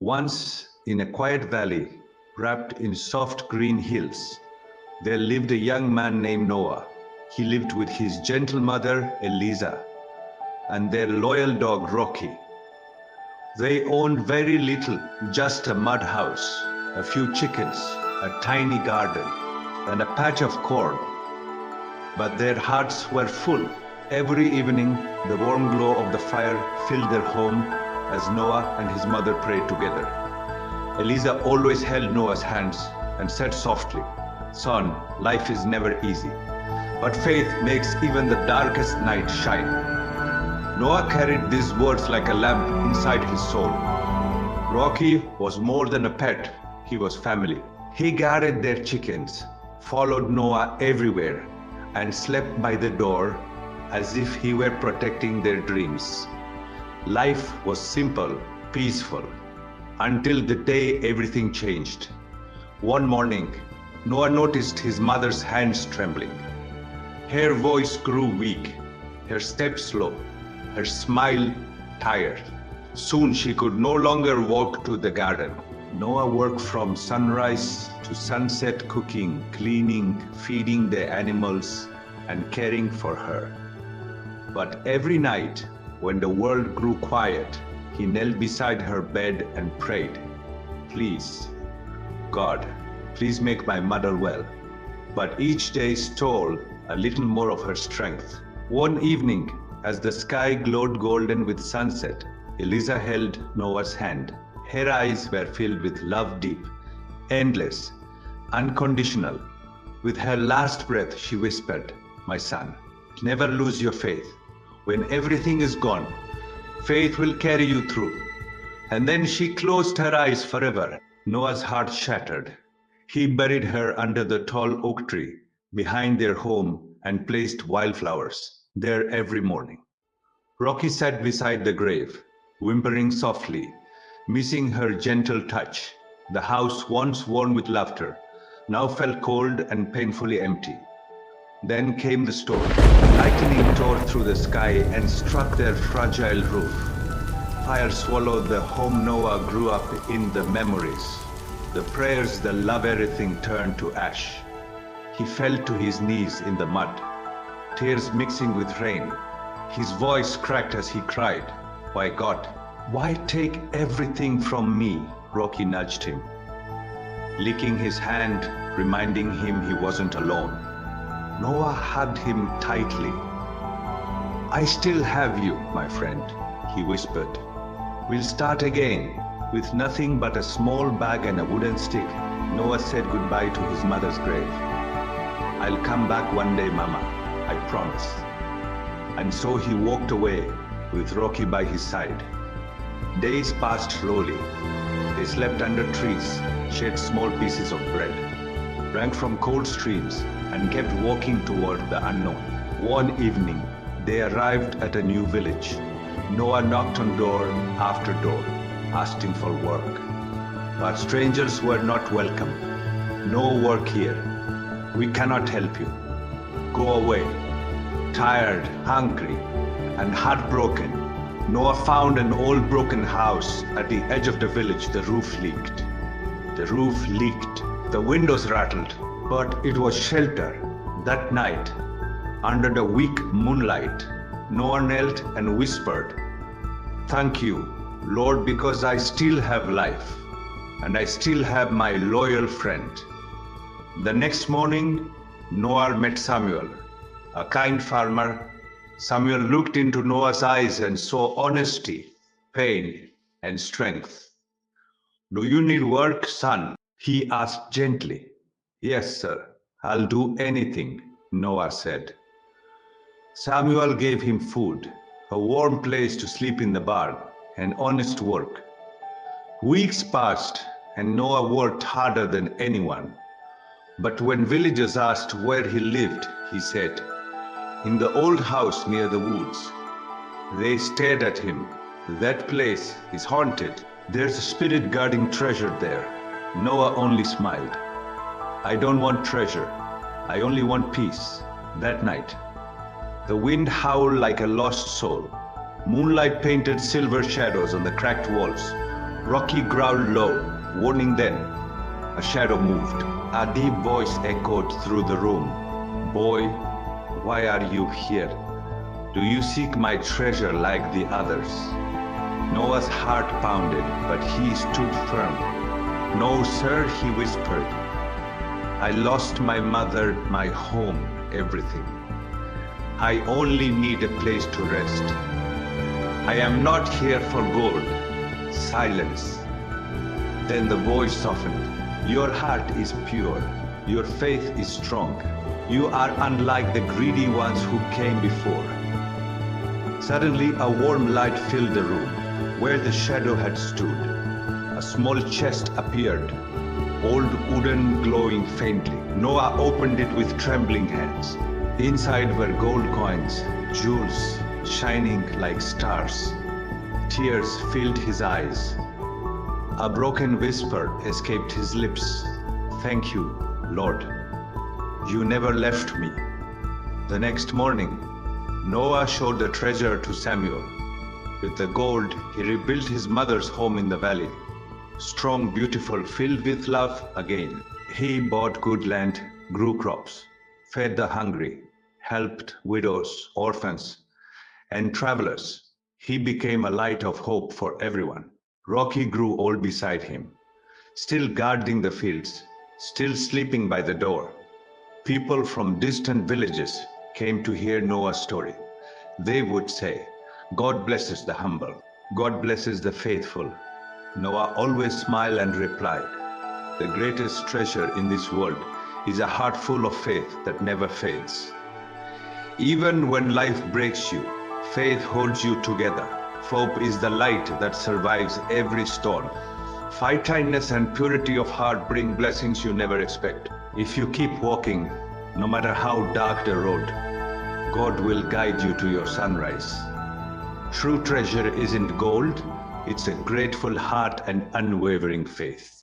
Once, in a quiet valley, wrapped in soft green hills, there lived a young man named Noah. He lived with his gentle mother, Eliza, and their loyal dog, Rocky. They owned very little, just a mud house, a few chickens, a tiny garden, and a patch of corn. But their hearts were full. Every evening, the warm glow of the fire filled their home as Noah and his mother prayed together. Eliza always held Noah's hands and said softly, "Son, life is never easy, but faith makes even the darkest night shine." Noah carried these words like a lamp inside his soul. Rocky was more than a pet, he was family. He guarded their chickens, followed Noah everywhere, and slept by the door as if he were protecting their dreams. Life was simple, peaceful, until the day everything changed. One morning, Noah noticed his mother's hands trembling. Her voice grew weak, her steps slow, her smile tired. Soon she could no longer walk to the garden. Noah worked from sunrise to sunset, cooking, cleaning, feeding the animals, and caring for her. But every night, when the world grew quiet, he knelt beside her bed and prayed, "Please, God, please make my mother well." But each day stole a little more of her strength. One evening, as the sky glowed golden with sunset, Eliza held Noah's hand. Her eyes were filled with love deep, endless, unconditional. With her last breath, she whispered, "My son, never lose your faith. When everything is gone, faith will carry you through." And then she closed her eyes forever. Noah's heart shattered. He buried her under the tall oak tree behind their home and placed wildflowers there every morning. Rocky sat beside the grave, whimpering softly, missing her gentle touch. The house, once warm with laughter, now felt cold and painfully empty. Then came the storm. Lightning tore through the sky and struck their fragile roof. Fire swallowed the home Noah grew up in, the memories. The prayers, the love, everything turned to ash. He fell to his knees in the mud, tears mixing with rain. His voice cracked as he cried, "Why, God, why take everything from me?" Rocky nudged him, licking his hand, reminding him he wasn't alone. Noah hugged him tightly. "I still have you, my friend," he whispered. "We'll start again." With nothing but a small bag and a wooden stick, Noah said goodbye to his mother's grave. "I'll come back one day, Mama, I promise." And so he walked away with Rocky by his side. Days passed slowly. They slept under trees, shared small pieces of bread, drank from cold streams, and kept walking toward the unknown. One evening, they arrived at a new village. Noah knocked on door after door, asking for work. But strangers were not welcome. "No work here. We cannot help you. Go away." Tired, hungry, and heartbroken, Noah found an old broken house at the edge of the village. The roof leaked. The windows rattled, but it was shelter. That night, under the weak moonlight, Noah knelt and whispered, "Thank you, Lord, because I still have life, and I still have my loyal friend." The next morning, Noah met Samuel, a kind farmer. Samuel looked into Noah's eyes and saw honesty, pain, and strength. "Do you need work, son?" he asked gently. "Yes, sir. I'll do anything," Noah said. Samuel gave him food, a warm place to sleep in the barn, and honest work. Weeks passed, and Noah worked harder than anyone. But when villagers asked where he lived, he said, "In the old house near the woods." They stared at him. "That place is haunted. There's a spirit guarding treasure there." Noah only smiled. "I don't want treasure. I only want peace." That night, the wind howled like a lost soul. Moonlight painted silver shadows on the cracked walls. Rocky growled low, warning them. A shadow moved. A deep voice echoed through the room. Boy, why are you here? Do you seek my treasure like the others? Noah's heart pounded, but he stood firm. No, sir, he whispered. I lost my mother, my home, everything. I only need a place to rest. I am not here for gold. Silence. Then the voice softened. Your heart is pure. Your faith is strong. You are unlike the greedy ones who came before. Suddenly, a warm light filled the room, where the shadow had stood. A small chest appeared, old wooden, glowing faintly. Noah opened it with trembling hands. Inside were gold coins, jewels, shining like stars. Tears filled his eyes. A broken whisper escaped his lips. Thank you, Lord. You never left me. The next morning, Noah showed the treasure to Samuel. With the gold, he rebuilt his mother's home in the valley. Strong, beautiful, filled with love again. He bought good land, grew crops, fed the hungry, helped widows, orphans, and travelers. He became a light of hope for everyone. Rocky grew old beside him, still guarding the fields, still sleeping by the door. People from distant villages came to hear Noah's story. They would say, God blesses the humble. God blesses the faithful. Noah always smiled and replied, the greatest treasure in this world is a heart full of faith that never fades. Even when life breaks you, faith holds you together. Hope is the light that survives every storm. Fight kindness and purity of heart bring blessings you never expect. If you keep walking, no matter how dark the road, God will guide you to your sunrise. True treasure isn't gold, it's a grateful heart and unwavering faith.